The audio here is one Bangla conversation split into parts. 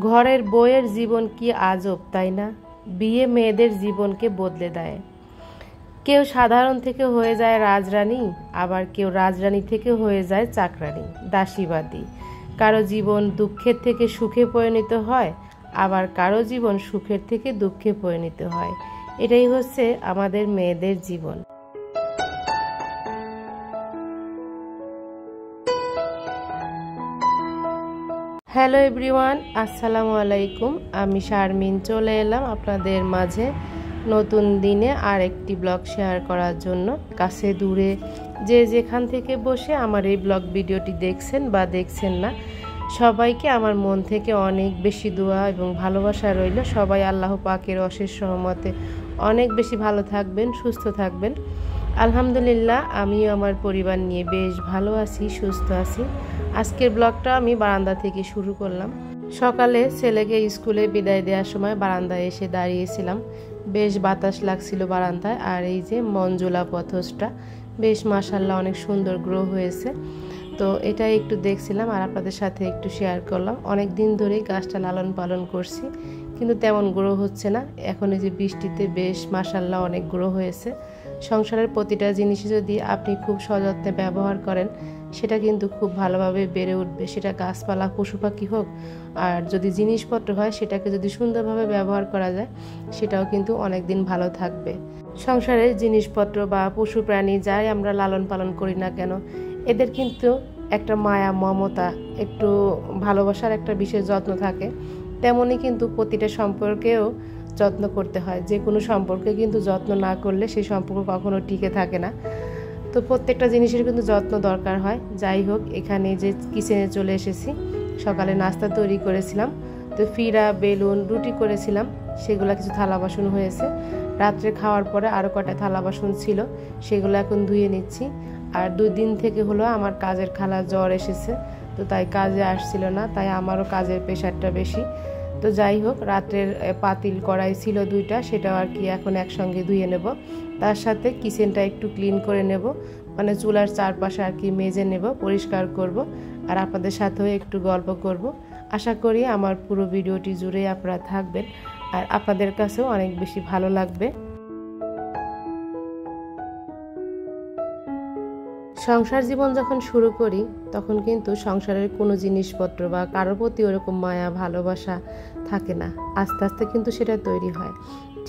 ঘরের বউয়ের জীবন কি আজব, তাই না? বিয়ে মেয়েদের জীবনকে বদলে দেয়। কেউ সাধারণ থেকে হয়ে যায় রাজরানী, আবার কেউ রাজরানী থেকে হয়ে যায় চাকরানী, দাসীবাদী। কারো জীবন দুঃখের থেকে সুখে পরিণত হয়, আবার কারো জীবন সুখের থেকে দুঃখে পরিণত হয়। এটাই হচ্ছে আমাদের মেয়েদের জীবন। হ্যালো এভরিওয়ান, আসসালামু আলাইকুম। আমি শারমিন চলে এলাম আপনাদের মাঝে নতুন দিনে আর একটি ব্লগ শেয়ার করার জন্য। কাছে দূরে যে যেখান থেকে বসে আমার এই ব্লগ ভিডিওটি দেখছেন বা দেখছেন না, সবাইকে আমার মন থেকে অনেক বেশি দোয়া এবং ভালোবাসা রইল। সবাই আল্লাহ পাকের অশেষ রহমতে অনেক বেশি ভালো থাকবেন, সুস্থ থাকবেন। আলহামদুলিল্লাহ, আমিও আমার পরিবার নিয়ে বেশ ভালো আছি, সুস্থ আছি। আজকের ব্লগটা আমি বারান্দা থেকে শুরু করলাম। সকালে ছেলেকে স্কুলে বিদায় দেওয়ার সময় বারান্দায় এসে দাঁড়িয়েছিলাম। বেশ বাতাস লাগছিল বারান্দায়। আর এই যে মঞ্জুলা পথসটা বেশ মাশাআল্লাহ অনেক সুন্দর গ্রো হয়েছে। তো এটাই একটু দেখছিলাম আর আপনাদের সাথে একটু শেয়ার করলাম। অনেক দিন ধরেই গাছটা লালন পালন করছি, কিন্তু তেমন গ্রো হচ্ছে না। এখন এই যে বৃষ্টিতে বেশ মাশাআল্লাহ অনেক গ্রো হয়েছে। সংসারের প্রতিটা জিনিসই যদি আপনি খুব সযত্নে ব্যবহার করেন, সেটা কিন্তু খুব ভালোভাবে বেড়ে উঠবে। সেটা গাছপালা, পশু পাখি হোক, আর যদি জিনিসপত্র হয় সেটাকে যদি সুন্দরভাবে ব্যবহার করা যায়, সেটাও কিন্তু অনেক দিন ভালো থাকবে। সংসারের জিনিসপত্র বা পশু প্রাণী যাই আমরা লালন পালন করি না কেন, এদের কিন্তু একটা মায়া, মমতা, একটু ভালোবাসার একটা বিশেষ যত্ন থাকে। তেমনই কিন্তু প্রতিটা সম্পর্কেও যত্ন করতে হয়। যে কোনো সম্পর্কে কিন্তু যত্ন না করলে সেই সম্পর্ক কখনো টিকে থাকে না। তো প্রত্যেকটা জিনিসের কিন্তু যত্ন দরকার হয়। যাই হোক, এখানে যে কিচেনে চলে এসেছি, সকালে নাস্তা তৈরি করেছিলাম। তো ফিরা, বেলুন, রুটি করেছিলাম, সেগুলো কিছু থালা বাসন হয়েছে। রাত্রে খাওয়ার পরে আরও কটা থালা বাসন ছিল, সেগুলো এখন ধুয়ে নিচ্ছি। আর 2 দিন থেকে হলো আমার কাজের খালা জ্বর এসেছে, তো তাই কাজে আসছিল না, তাই আমারও কাজের প্রেশারটা বেশি। তো যাই হোক, রাত্রের পাতিল কড়াই ছিল 2টা, সেটাও আর কি এখন একসঙ্গে ধুয়ে নেব। তার সাথে কিচেনটা একটু ক্লিন করে নেব, মানে চুলার চারপাশে আর কি মেজে নেব, পরিষ্কার করব। আর আপনাদের সাথেও একটু গল্প করব। আশা করি আমার পুরো ভিডিওটি জুড়ে আপনারা থাকবেন আর আপনাদের কাছেও অনেক বেশি ভালো লাগবে। সংসার জীবন যখন শুরু করি, তখন কিন্তু সংসারের কোনো জিনিসপত্র বা কারোর প্রতি ওরকম মায়া, ভালোবাসা থাকে না। আস্তে আস্তে কিন্তু সেটা তৈরি হয়।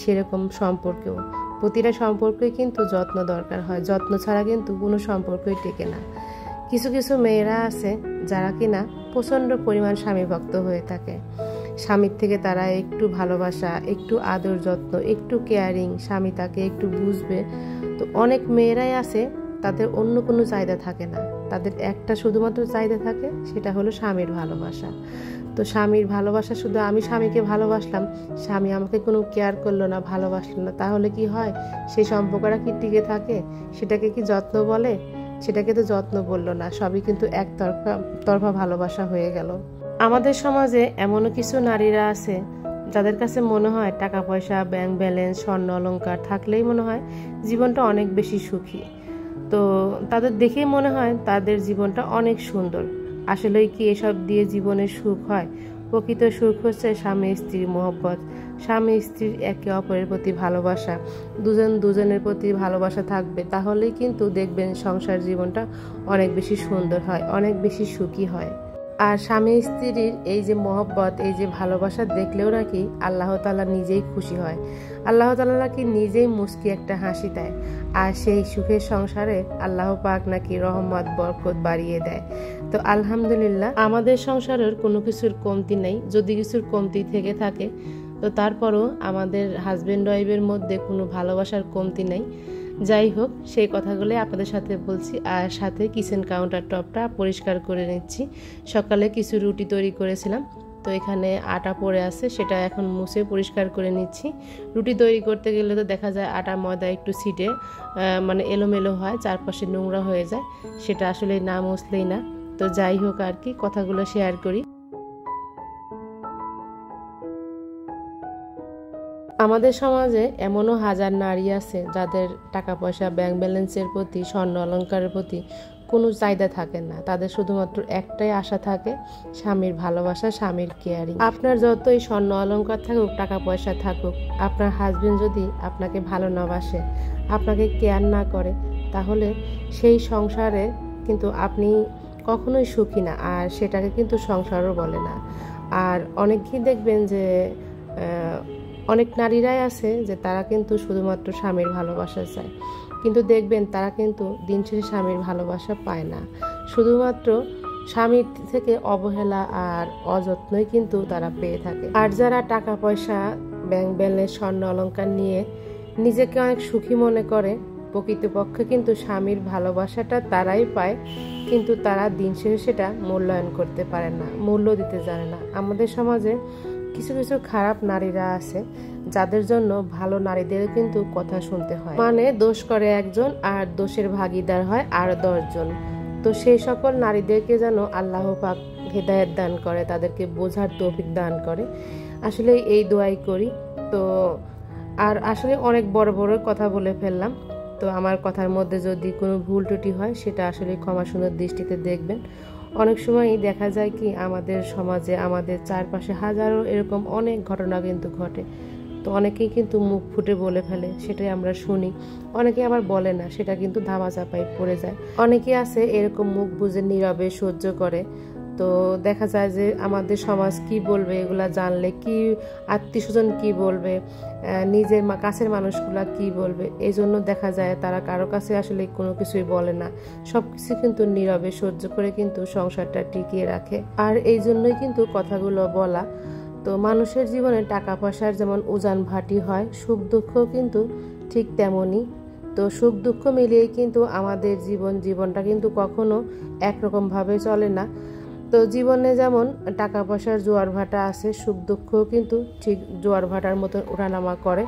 সেরকম সম্পর্কেও, প্রতিটা সম্পর্কে কিন্তু যত্ন দরকার হয়। যত্ন ছাড়া কিন্তু কোনো সম্পর্কই টেকে না। কিছু কিছু মেয়েরা আছে যারা কিনা প্রচণ্ড পরিমাণ স্বামী ভক্ত হয়ে থাকে। স্বামীর থেকে তারা একটু ভালোবাসা, একটু আদর যত্ন, একটু কেয়ারিং, স্বামী তাকে একটু বুঝবে। তো অনেক মেয়েরাই আছে তাদের অন্য কোনো চাহিদা থাকে না, তাদের একটা শুধুমাত্র চাহিদা থাকে, সেটা হলো স্বামীর ভালোবাসা। তো স্বামীর ভালোবাসা, শুধু আমি স্বামীকে ভালোবাসলাম, স্বামী আমাকে কোনো কেয়ার করলো না, ভালোবাসলো না, তাহলে কি হয়? সেই সম্পর্কটা কি টিকে থাকে? সেটাকে কি যত্ন বলে? সেটাকে তো যত্ন বললো না, সবই কিন্তু একতরফা ভালোবাসা হয়ে গেল। আমাদের সমাজে এমনও কিছু নারীরা আছে যাদের কাছে মনে হয় টাকা পয়সা, ব্যাংক ব্যালেন্স, স্বর্ণ অলংকার থাকলেই মনে হয় জীবনটা অনেক বেশি সুখী। তো তাদের দেখেই মনে হয় তাদের জীবনটা অনেক সুন্দর। আসলেই কি এসব দিয়ে জীবনের সুখ হয়? প্রকৃত সুখ হচ্ছে স্বামী স্ত্রীর মহব্বত, স্বামী স্ত্রীর একে অপরের প্রতি ভালোবাসা। দুজনের প্রতি ভালোবাসা থাকবে, তাহলেই কিন্তু দেখবেন সংসার জীবনটা অনেক বেশি সুন্দর হয়, অনেক বেশি সুখী হয়। আর স্বামী স্ত্রীর এই যে মহব্বত, এই যে ভালোবাসা দেখলেও নাকি আল্লাহ তাআলা নিজেই খুশি হয়। আল্লাহ তাআলা নাকি নিজেই মুস্কি একটা হাসি দেয়। আর সেই সুখের সংসারে আল্লাহ পাক নাকি রহমত, বরকত বাড়িয়ে দেয়। তো আলহামদুলিল্লাহ, আমাদের সংসারের কোনো কিছুর কমতি নেই। যদি কিছুর কমতি থেকে থাকে, তো তারপরও আমাদের হাজবেন্ড ওয়াইফের মধ্যে কোনো ভালোবাসার কমতি নেই। যাই হোক, সেই কথাগুলো আপনাদের সাথে বলছি। আর সাথে কিচেন কাউন্টার টপটা পরিষ্কার করে নিচ্ছি। সকালে কিছু রুটি তৈরি করেছিলাম, তো এখানে আটা পড়ে আছে, সেটা এখন মুছে পরিষ্কার করে নিচ্ছি। রুটি তৈরি করতে গেলে তো দেখা যায় আটা ময়দা একটু ছিটে মানে এলোমেলো হয়, চারপাশে নোংরা হয়ে যায়, সেটা আসলে না মুছলেই না। তো যাই হোক আর কি, কথাগুলো শেয়ার করি। আমাদের সমাজে এমনও হাজার নারী আছে যাদের টাকা পয়সা, ব্যাংক ব্যালেন্সের প্রতি, স্বর্ণ অলংকারের প্রতি কোনো চাহিদা থাকে না, তাদের শুধুমাত্র একটাই আশা থাকে, স্বামীর ভালোবাসা, স্বামীর কেয়ারিং। আপনার যতই স্বর্ণ অলংকার থাকুক, টাকা পয়সা থাকুক, আপনার হাজবেন্ড যদি আপনাকে ভালো না বাসে, আপনাকে কেয়ার না করে, তাহলে সেই সংসারে কিন্তু আপনি কখনোই সুখী না, আর সেটাকে কিন্তু সংসারও বলে না। আর অনেকেই দেখবেন যে অনেক নারীরাই আছে যে তারা কিন্তু শুধুমাত্র স্বামীর ভালোবাসা চায়, কিন্তু দেখবেন তারা কিন্তু দিন শেষে স্বামীর ভালোবাসা পায় না, শুধুমাত্র স্বামীর থেকে অবহেলা আর অযত্নই কিন্তু তারা পেয়ে থাকে। আর যারা টাকা পয়সা, ব্যাংক ব্যালেন্স, স্বর্ণ অলংকার নিয়ে নিজেকে অনেক সুখী মনে করে, প্রকৃতপক্ষে কিন্তু স্বামীর ভালোবাসাটা তারাই পায়, কিন্তু তারা দিন শেষে সেটা মূল্যায়ন করতে পারে না, মূল্য দিতে জানে না। আমাদের সমাজে কিছু কিছু খারাপ নারীরা আছে যাদের জন্য ভালো নারীদের কিন্তু কথা শুনতে হয়, মানে দোষ করে একজন আর দোষের ভাগীদার হয় আর 10 জন। তো সেই সকল নারীদেরকে যেন আল্লাহ পাক হেদায়েত দান করে, তাদেরকে বোঝার তৌফিক দান করে, আসলে এই দোয়াই করি। তো আর আসলে অনেক বড় বড় কথা বলে ফেললাম, তো আমার কথার মধ্যে যদি কোনো ভুল ত্রুটি হয় সেটা আসলে ক্ষমা সুন্দর দৃষ্টিতে দেখবেন। অনেক সময়ই দেখা যায় কি আমাদের সমাজে, আমাদের চারপাশে হাজারো এরকম অনেক ঘটনা কিন্তু ঘটে, তো অনেকেই কিন্তু মুখ ফুটে বলে ফেলে, সেটাই আমরা শুনি। অনেকে আবার বলে না, সেটা কিন্তু ধামাচাপায় পড়ে যায়। অনেকে আছে এরকম মুখ বুজে নীরবে সহ্য করে, তো দেখা যায় যে আমাদের সমাজ কি বলবে এগুলা জানলে, কি আত্মীয় স্বজন কি বলবে, নিজের কাছের মানুষগুলা কি বলবে, এই জন্য দেখা যায় তারা কারো কাছে আসলে কোনো কিছুই বলে না, সবকিছু কিন্তু নীরবে সহ্য করে কিন্তু সংসারটা টিকিয়ে রাখে। আর এই জন্যই কিন্তু কথাগুলো বলা। তো মানুষের জীবনে টাকা পয়সার যেমন উজান ভাটি হয়, সুখ দুঃখ কিন্তু ঠিক তেমনই। তো সুখ দুঃখ মিলিয়েই কিন্তু আমাদের জীবনটা কিন্তু কখনো একরকম ভাবে চলে না। তো জীবনে যেমন টাকা পয়সার জোয়ার ভাটা আছে, সুখ দুঃখও কিন্তু ঠিক জোয়ার ভাটার মতন ওঠানামা করে।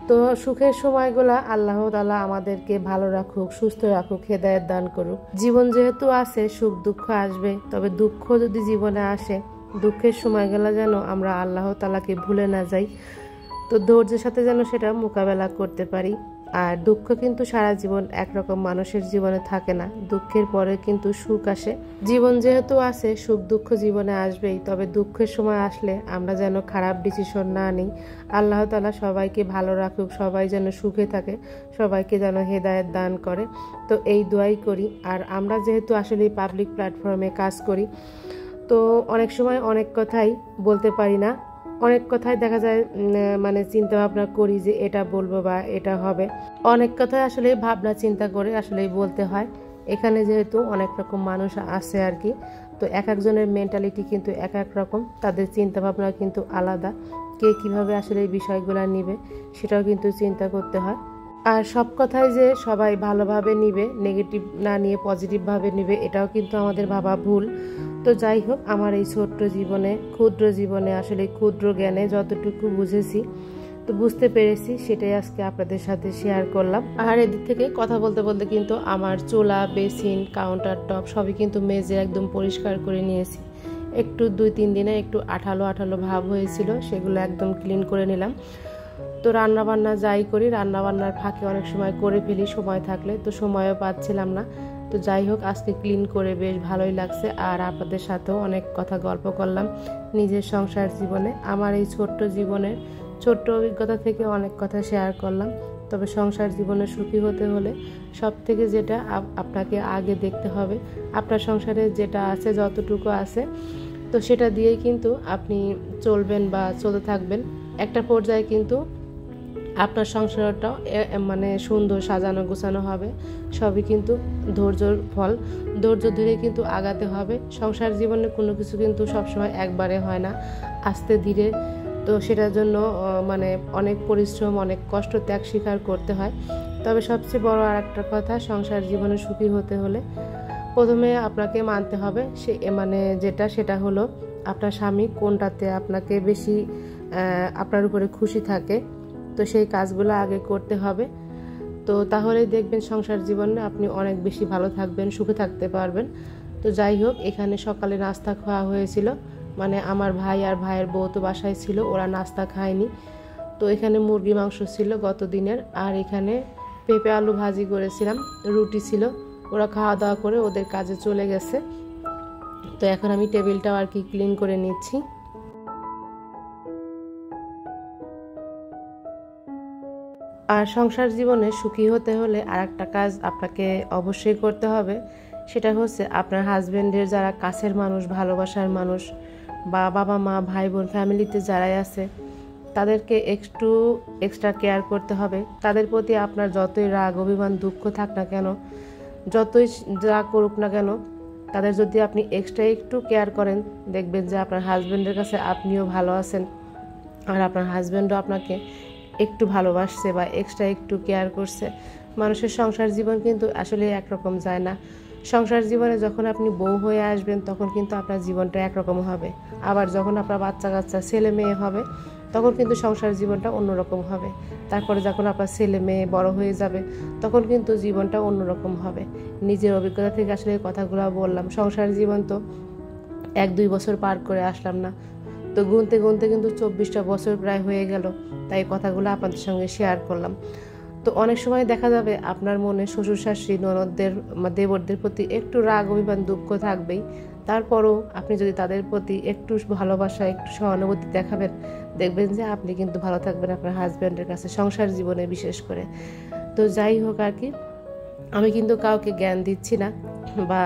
তো সুখের সময়গুলা আল্লাহ তাআলা আমাদেরকে ভালো রাখুক, সুস্থ রাখুক, হেদায়েত দান করুক। জীবন যেহেতু আছে, সুখ দুঃখ আসবে, তবে দুঃখ যদি জীবনে আসে, দুঃখের সময়গুলা যেন আমরা আল্লাহ তাআলাকে ভুলে না যাই, তো ধৈর্যের সাথে যেন সেটা মোকাবেলা করতে পারি। আর দুঃখ কিন্তু সারা জীবন একরকম মানুষের জীবনে থাকে না, দুঃখের পরে কিন্তু সুখ আসে। জীবন যেহেতু আছে, সুখ দুঃখ জীবনে আসবেই, তবে দুঃখের সময় আসলে আমরা যেন খারাপ ডিসিশন না নিই। আল্লাহ তাআলা সবাইকে ভালো রাখুক, সবাই যেন সুখে থাকে, সবাইকে যেন হেদায়েত দান করে, তো এই দোয়াই করি। আর আমরা যেহেতু আসলে পাবলিক প্ল্যাটফর্মে কাজ করি, তো অনেক সময় অনেক কথাই বলতে পারি না, অনেক কথাই দেখা যায় মানে চিন্তা ভাবনা করি যে এটা বলবো বা এটা হবে, অনেক কথাই আসলে ভাবনা চিন্তা করে আসলে বলতে হয়। এখানে যেহেতু অনেক রকম মানুষ আছে আর কি, তো এক একজনের মেন্টালিটি কিন্তু এক এক রকম, তাদের চিন্তা ভাবনা কিন্তু আলাদা, কে কিভাবে আসলে এই বিষয়গুলো নিবে সেটাও কিন্তু চিন্তা করতে হয়। আর সব কথাই যে সবাই ভালোভাবে নিবে, নেগেটিভ না নিয়ে পজিটিভভাবে নিবে, এটাও কিন্তু আমাদের ভাবা ভুল। তো যাই হোক, আমার এই ছোট্ট জীবনে, ক্ষুদ্র জীবনে, আসলে ক্ষুদ্র জ্ঞানে যতটুকু বুঝেছি, তো বুঝতে পেরেছি, সেটাই আজকে আপনাদের সাথে শেয়ার করলাম। আর এদিক থেকে কথা বলতে বলতে কিন্তু আমার চুলা, বেসিন, কাউন্টার টপ সবই কিন্তু মেজে একদম পরিষ্কার করে নিয়েছি। একটু 2-3 দিনে একটু আঠালো আঠালো ভাব হয়েছিল, সেগুলো একদম ক্লিন করে নিলাম। তো রান্নাবান্না যাই করি, রান্নাবান্নার ফাঁকে অনেক সময় করে ফেলি সময় থাকলে, তো সময়ও পাচ্ছিলাম না। তো যাই হোক, আজকে ক্লিন করে বেশ ভালোই লাগছে। আর আপনাদের সাথেও অনেক কথা গল্প করলাম নিজের সংসার জীবনে, আমার এই ছোট্ট জীবনের ছোট্ট অভিজ্ঞতা থেকে অনেক কথা শেয়ার করলাম। তবে সংসার জীবনে সুখী হতে হলে সব থেকে যেটা আপনাকে আগে দেখতে হবে, আপনার সংসারে যেটা আছে, যতটুকু আছে, তো সেটা দিয়েই কিন্তু আপনি চলবেন বা চলতে থাকবেন। একটা পর্যায়ে কিন্তু আপনার সংসারটাও মানে সুন্দর সাজানো গোছানো হবে। সবই কিন্তু ধৈর্যর ফল, ধৈর্য ধরে কিন্তু আগাতে হবে। সংসার জীবনে কোনো কিছু কিন্তু সবসময় একবারে হয় না, আস্তে ধীরে। তো সেটার জন্য মানে অনেক পরিশ্রম, অনেক কষ্ট, ত্যাগ স্বীকার করতে হয়। তবে সবচেয়ে বড় আর একটা কথা, সংসার জীবনে সুখী হতে হলে প্রথমে আপনাকে মানতে হবে সে মানে সেটা হলো আপনার স্বামী কোনটাতে আপনাকে বেশি আপনার উপরে খুশি থাকে, তো সেই কাজগুলো আগে করতে হবে। তো তাহলেই দেখবেন সংসার জীবনে আপনি অনেক বেশি ভালো থাকবেন, সুখে থাকতে পারবেন। তো যাই হোক, এখানে সকালে নাস্তা খাওয়া হয়েছিল, মানে আমার ভাই আর ভাইয়ের বউ তো বাসায় ছিল, ওরা নাস্তা খায়নি। তো এখানে মুরগি মাংস ছিল গত দিনের, আর এখানে পেঁপে আলু ভাজি করেছিলাম, রুটি ছিল। ওরা খাওয়া দাওয়া করে ওদের কাজে চলে গেছে। তো এখন আমি টেবিলটাও আর কি ক্লিন করে নিচ্ছি। আর সংসার জীবনে সুখী হতে হলে আর একটা কাজ আপনাকে অবশ্যই করতে হবে, সেটা হচ্ছে আপনার হাজব্যান্ডের যারা কাছের মানুষ, ভালোবাসার মানুষ বা বাবা মা ভাই বোন ফ্যামিলিতে যারাই আছে তাদেরকে একটু এক্সট্রা কেয়ার করতে হবে। তাদের প্রতি আপনার যতই রাগ অভিমান দুঃখ থাক না কেন, যতই যা করুক না কেন, তাদের যদি আপনি এক্সট্রা একটু কেয়ার করেন, দেখবেন যে আপনার হাজব্যান্ডের কাছে আপনিও ভালো আছেন আর আপনার হাজব্যান্ডও আপনাকে একটু ভালোবাসছে বা এক্সট্রা একটু কেয়ার করছে। মানুষের সংসার জীবন কিন্তু আসলে একরকম যায় না। সংসার জীবনে যখন আপনি বউ হয়ে আসবেন তখন কিন্তু আপনার জীবনটা একরকম হবে, আবার যখন আপনার বাচ্চা কাচ্চা ছেলে মেয়ে হবে তখন কিন্তু সংসার জীবনটা অন্যরকম হবে। তারপরে যখন আপনার ছেলে মেয়ে বড় হয়ে যাবে তখন কিন্তু জীবনটা অন্যরকম হবে। নিজের অভিজ্ঞতা থেকে আসলে কথাগুলো বললাম। সংসার জীবন তো 1-2 বছর পার করে আসলাম না, তো গুনতে গুনতে কিন্তু 24টা বছর প্রায় হয়ে গেল। তাই কথাগুলো আপনাদের সঙ্গে শেয়ার করলাম। তো অনেক সময় দেখা যাবে আপনার মনে শ্বশুর শাশুড়ি ননদদের দেবরদের প্রতি একটু রাগ অভিমান দুঃখ থাকবেই। তারপরও আপনি যদি তাদের প্রতি একটু ভালোবাসা একটু সহানুভূতি দেখাবেন, দেখবেন যে আপনি কিন্তু ভালো থাকবেন আপনার হাজব্যান্ডের কাছে, সংসার জীবনে বিশেষ করে। তো যাই হোক আর কি, আমি কিন্তু কাউকে জ্ঞান দিচ্ছি না বা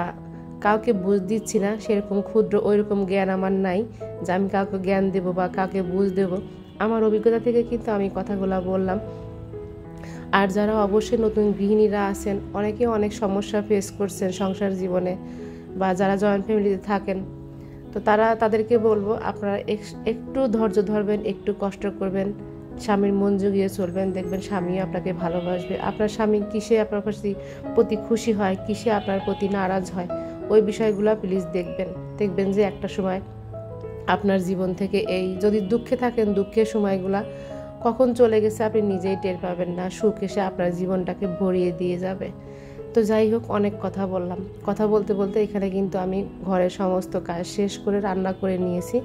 কাউকে বুঝ দিচ্ছি না, সেরকম ক্ষুদ্র ওইরকম জ্ঞান আমার নাই যে আমি কাউকে জ্ঞান দেবো বা কাউকে বুঝ দেবো। আমার অভিজ্ঞতা থেকে কিন্তু আমি কথাগুলো বললাম। আর যারা অবশ্যই নতুন গৃহিণীরা আছেন, অনেকে অনেক সমস্যা ফেস করছেন সংসার জীবনে বা যারা জয়েন্ট ফ্যামিলিতে থাকেন, তো তাদেরকে বলবো আপনারা একটু ধৈর্য ধরবেন, একটু কষ্ট করবেন, স্বামীর মন জুগিয়ে চলবেন, দেখবেন স্বামী আপনাকে ভালোবাসবে। আপনার স্বামী কিসে আপনার প্রতি খুশি হয়, কিসে আপনার প্রতি নারাজ হয়, ওই বিষয়গুলো প্লিজ দেখবেন যে একটা সময় আপনার জীবন থেকে এই যদি দুঃখে থাকেন, দুঃখের সময়গুলা কখন চলে গেছে আপনি নিজেই টের পাবেন না, সুখ এসে আপনার জীবনটাকে ভরিয়ে দিয়ে যাবে। তো যাই হোক, অনেক কথা বললাম। কথা বলতে বলতে এখানে কিন্তু আমি ঘরের সমস্ত কাজ শেষ করে রান্না করে নিয়েছি।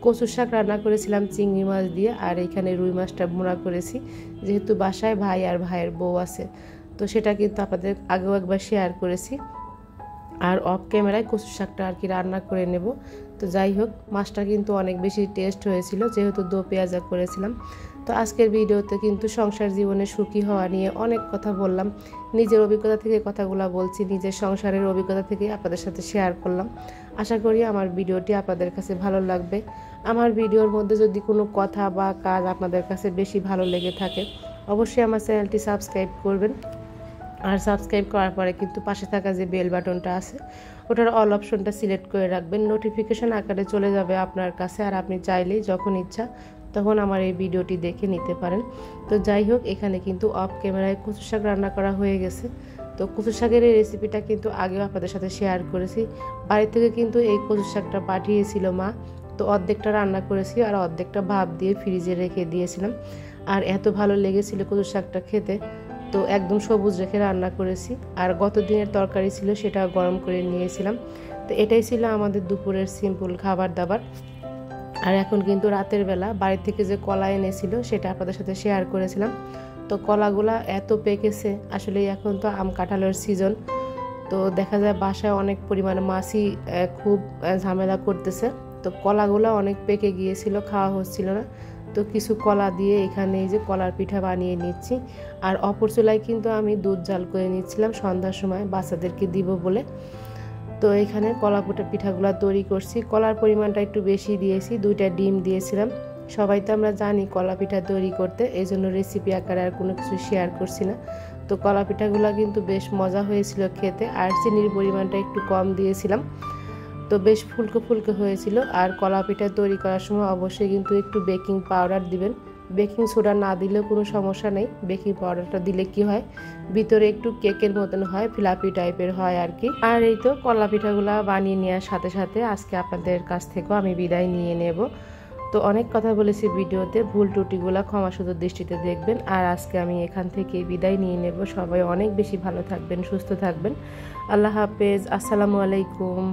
কচুর শাক রান্না করেছিলাম চিংড়ি মাছ দিয়ে, আর এখানে রুই মাছটা ভুনা করেছি। যেহেতু বাসায় ভাই আর ভাইয়ের বউ আছে, তো সেটা কিন্তু আপনাদের আগেও একবার শেয়ার করেছি। আর অফ ক্যামেরায় কচুর শাকটা আর কি রান্না করে নেব। তো যাই হোক, মাছটা কিন্তু অনেক বেশি টেস্ট হয়েছিল যেহেতু দো পেঁয়াজা করেছিলাম। তো আজকের ভিডিওতে কিন্তু সংসার জীবনে সুখী হওয়া নিয়ে অনেক কথা বললাম। নিজের অভিজ্ঞতা থেকে কথাগুলো বলছি, নিজের সংসারের অভিজ্ঞতা থেকে আপনাদের সাথে শেয়ার করলাম। আশা করি আমার ভিডিওটি আপনাদের কাছে ভালো লাগবে। আমার ভিডিওর মধ্যে যদি কোনো কথা বা কাজ আপনাদের কাছে বেশি ভালো লেগে থাকে, অবশ্যই আমার চ্যানেলটি সাবস্ক্রাইব করবেন। আর সাবস্ক্রাইব করার পরে কিন্তু পাশে থাকা যে বেল বাটনটা আছে ওটার অল অপশনটা সিলেক্ট করে রাখবেন, নোটিফিকেশন আকারে চলে যাবে আপনার কাছে। আর আপনি চাইলেই যখন ইচ্ছা তখন আমার এই ভিডিওটি দেখে নিতে পারেন। তো যাই হোক, এখানে কিন্তু অফ ক্যামেরায় কচু শাক রান্না করা হয়ে গেছে। তো কচু শাকের এই রেসিপিটা কিন্তু আগেও আপনাদের সাথে শেয়ার করেছি। বাড়ি থেকে কিন্তু এই কচু শাকটা পাঠিয়েছিল মা, তো অর্ধেকটা রান্না করেছি আর অর্ধেকটা ভাপ দিয়ে ফ্রিজে রেখে দিয়েছিলাম। আর এত ভালো লেগেছিল কচু শাকটা খেতে, তো একদম সবুজ রেখে রান্না করেছি। আর গত দিনের তরকারি ছিল, সেটা গরম করে নিয়েছিলাম। তো এটাই ছিল আমাদের দুপুরের সিম্পল খাবার দাবার। আর এখন কিন্তু রাতের বেলা বাড়ি থেকে যে কলা এনেছিল সেটা আপনাদের সাথে শেয়ার করেছিলাম। তো কলাগুলা এত পেকেছে, আসলে এখন তো আম কাঁঠালের সিজন, তো দেখা যায় বাসায় অনেক পরিমাণে মাছই খুব ঝামেলা করতেছে। তো কলাগুলা অনেক পেকে গিয়েছিল, খাওয়া হচ্ছিল না। তো কিছু কলা দিয়ে এখানে এই যে কলার পিঠা বানিয়ে নিচ্ছি। আর অপর চুলায় কিন্তু আমি দুধ জাল করে নিচ্ছিলাম সন্ধ্যার সময় বাচ্চাদেরকে দিব বলে। তো এখানে কলা পিঠাগুলো তৈরি করছি। কলার পরিমাণটা একটু বেশি দিয়েছি, 2টা ডিম দিয়েছিলাম। সবাই তো আমরা জানি কলা পিঠা তৈরি করতে, এই জন্য রেসিপি আকারে আর কোনো কিছু শেয়ার করছি না। তো কলা পিঠাগুলো কিন্তু বেশ মজা হয়েছিল খেতে, আর চিনির পরিমাণটা একটু কম দিয়েছিলাম, তো বেশ ফুলকো ফুলকো হয়েছিল। আর কলা পিঠা তৈরি করার সময় অবশ্যই কিন্তু একটু বেকিং পাউডার দিবেন। বেকিং সোডা না দিলেও কোনো সমস্যা নেই, বেকিং পাউডারটা দিলে কি হয়, ভিতরে একটু কেকের মতন হয়, ফ্লাফি টাইপের হয় আর কি। আর এই তো কলা পিঠাগুলো বানিয়ে নেওয়ার সাথে সাথে আজকে আপনাদের কাছ থেকেও আমি বিদায় নিয়ে নেব। তো অনেক কথা বলেছি ভিডিওতে, ভুল ত্রুটিগুলো ক্ষমাসুন্দর দৃষ্টিতে দেখবেন। আর আজকে আমি এখান থেকে বিদায় নিয়ে নেব। সবাই অনেক বেশি ভালো থাকবেন, সুস্থ থাকবেন। আল্লাহ হাফেজ, আসসালামু আলাইকুম।